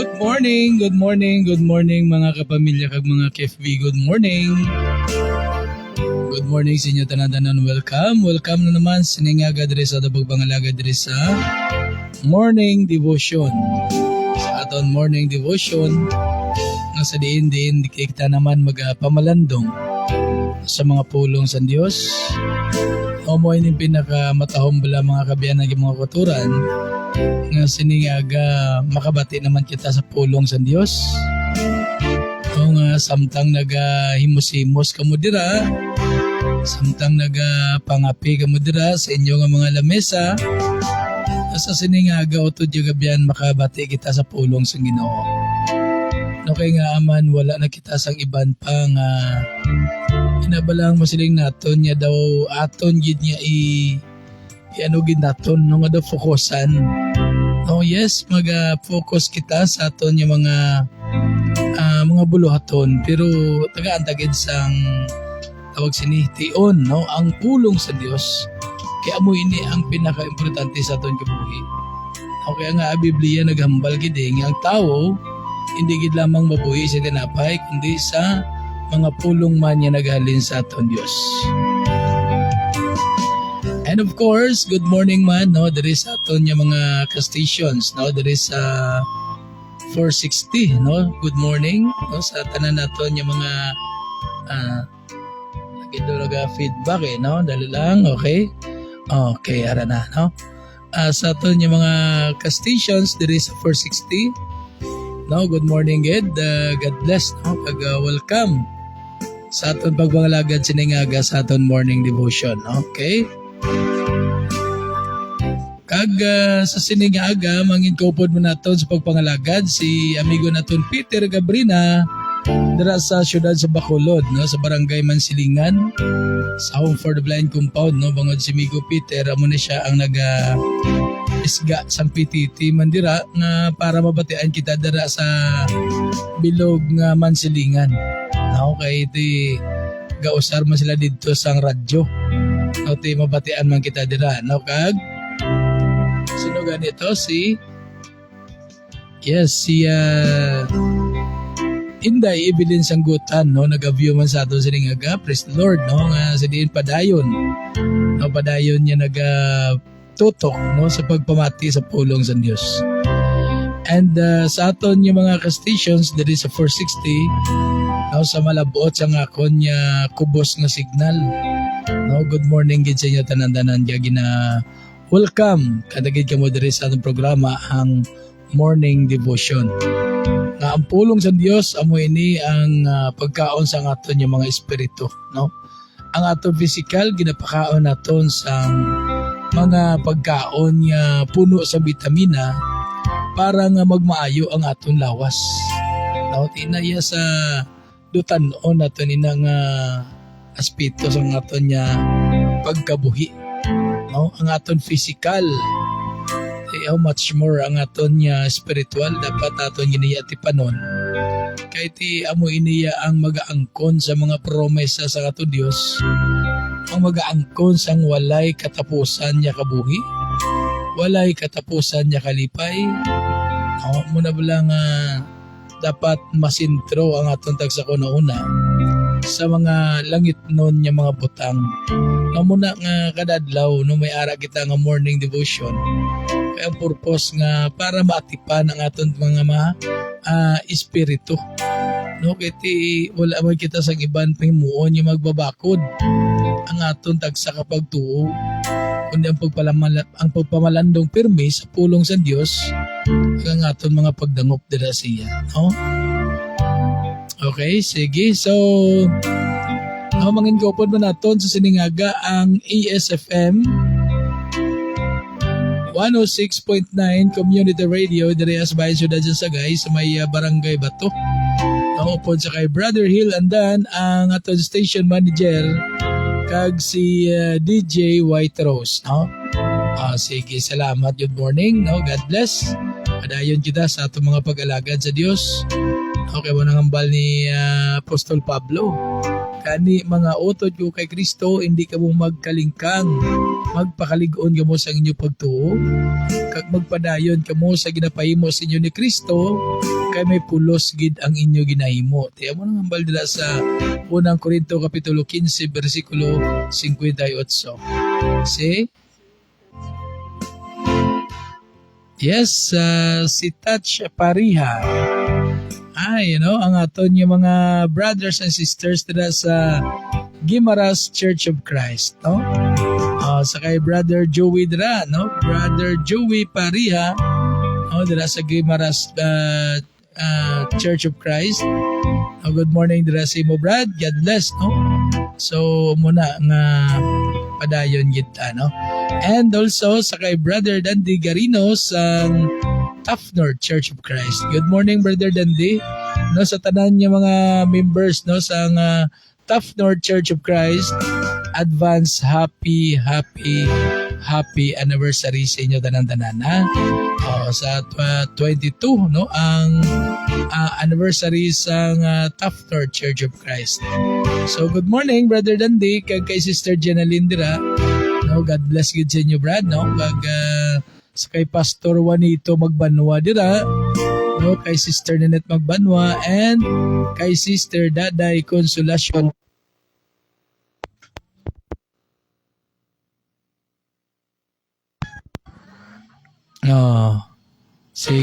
Good morning mga kapamilya kag mga KFB. Good morning. Good morning sa inyo tanan-tanan. Welcome na naman siningaga diri sa pagpangalaga diri sa morning devotion. Sa aton morning devotion nga sa diin kita naman magpamalandong sa mga pulong sa Dios. Mo ini pinakamatahom bala mga kabiyan ng mga kuturan nga siningaga makabati naman kita sa pulong sa Dios. O nga samtang nagahimos-himos kamo dira, samtang nagapangapi kamo dira sa inyo nga mga lamesa, sa siningaga o tudyo gabiyan makabati kita sa pulong sa Ginoo. No kay nga aman wala na kita sang iban pa nga inabalang masiling naton niya daw aton gid niya ano gid naton no nga daw fokusan. Oh yes, mag-focus kita sa aton yung mga buluhaton pero taga-antagid sang tawag sinihtion no ang pulong sa Dios. Kaya mo ini ang pinaka-importante sa aton kabuhi. Okay nga Biblia naghambal gid nga ang tawo hindi gid lamang mabuhi sa tinapay kundi sa mga pulong man niya naghalin sa aton Dios. And of course, good morning man no there is aton yung mga stations no there is 460 no good morning no sa tanan naton yung mga nagidulaga feedback no dali lang okay ara na no sa aton yung mga stations there is 460 no good morning God bless no kag welcome sa aton pagbangalagad siningaga sa aton morning devotion. Okay? Kag sa siningaga mangin kaupod mo naton sa pagpangalagad si amigo naton Peter Gabrina dira sa siyudad sa Bacolod no sa barangay Mansilingan sa Home for the Blind compound no bangod si amigo Peter amo na siya ang isga sang PTT mandira nga para mabatian kita dira sa bilog nga Mansilingan. Okay, iti gausar mo sila dito sang radyo. No, iti mabatian man kita dira. No, kag sino ganito? Si Inday Ibilin Sanggutan, no? Nag-view man sa ato siningaga. Praise the Lord, no? Nga sa diin padayon. No, padayon niya tutok no sa pagpamati sa pulong sa Dios. And sa aton yung mga stations there is a 460 no, sa malabot sa ngakon niya kubos nga signal. No, good morning gid sa inyo tanan-tanan gina welcome kadagid kamo diri sa atong programa ang morning devotion. Nga ang pulong sa Dios amo ini ang pagkaon sa aton yung mga espiritu, no? Ang aton physical ginapakaon naton sa mga pagkaon nga puno sa bitamina para nga magmaayo ang aton lawas. No, tinaya sa dutan-on naton inang aspeto sa aton nya pagkabuhi. No, ang aton physical how much more ang aton nya spiritual dapat aton giniyati panon. Kay ti amo iniya ang magaangkon sa mga promesa sa aton Dios. Ang magaangkon sang walay katapusan niya kabuhi, walay katapusan niya kalipay. Muna bala nga dapat masintro ang atong tagsakunauna sa mga langit nun niya mga butang. Muna nga kadadlaw no may ara kita nga morning devotion. Kaya ang purpose nga para maatipan ang atong mga espiritu. No kiti wala man kita sa iban pahimuon yung magbabakod ang aton tagsa kapag tuo kundi ang pagpamalandong pirmi sa pulong sa Dios ang aton mga pagdangop dira siya, no? Okay, sige. So mangin gopod man naton sa siningaga ang ASFM 106.9 Community Radio diri sa bayan Siyudad sa Sagay sa may Barangay Bato. Upod sa kay Brother Hill Andan ang aton station manager kag si DJ White Rose, no? Sige, salamat. Good morning, no? God bless. Padayon kita sa atong mga pag-alagad sa Dios. Okay, mo nang hambal ni Apostol Pablo. kani mga utod ko kay Kristo, hindi ka mo magkalingkang, magpakaligon ka mo sa inyo pagtuo, kag magpadayon ka mo sa ginapahimo sa inyo ni Kristo, kay may pulos gid ang inyo ginahimo. Tiyan mo nang baldila sa unang Korinto kapitulo 15 bersikulo 58. See? Yes, si Touch Pariha. Ang aton yung mga brothers and sisters dira sa Gimaras Church of Christ, no? Sa kay Brother Joey dira, no? Brother Joey Pariha, dira sa Gimaras Church of Christ. Good morning dira sa imo, Brad. God bless, no? So, muna nga padayon kita, no? And also sa kay Brother Dandy Garino sa Tough North Church of Christ. Good morning, Brother Dandy. No, sa tanan niya mga members, no, sa Tough North Church of Christ, advance happy anniversary sa inyo tanan-tanan, ha? Sa 22, no, ang anniversary sa Tough North Church of Christ. So, good morning, Brother Dandy, kay Sister Jenaline dira. No, God bless good sa inyo, Brad, no? Sa kay Pastor Juanito Magbanwa dira, no, kay Sister Nanette Magbanwa, and kay Sister Daday Consolacion. Sige.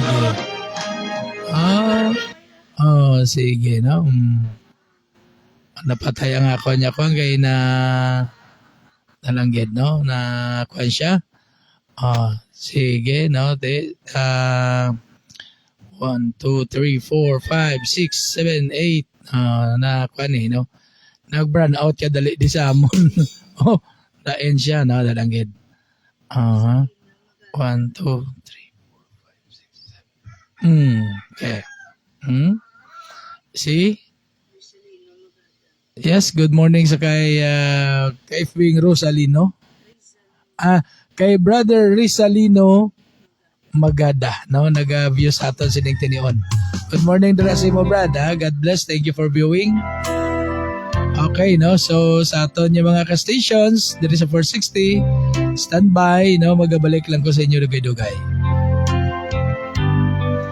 Sige, no? Napatay ang ako niya ko kay na nalanggit, no? Na kuan siya. Sige, no? 1, 2, 3, 4, 5, 6, 7, 8. Na kuan no? Nag-burn out ka dali di sa amon. Daen siya, no? Nalanggit. 1, 2, 3, 4, 5, 6, 7. Okay. See? Yes, good morning sa kay Fing Rosalino. Kay Brother Rizalino Magada, no? Nag-view sa aton sining tinion. Good morning dira sa imo, brad, ha? God bless. Thank you for viewing. Okay, no? So, sa aton yung mga ka-stations, diri sa 460, standby, no? Magabalik lang ko sa inyo dugay-dugay.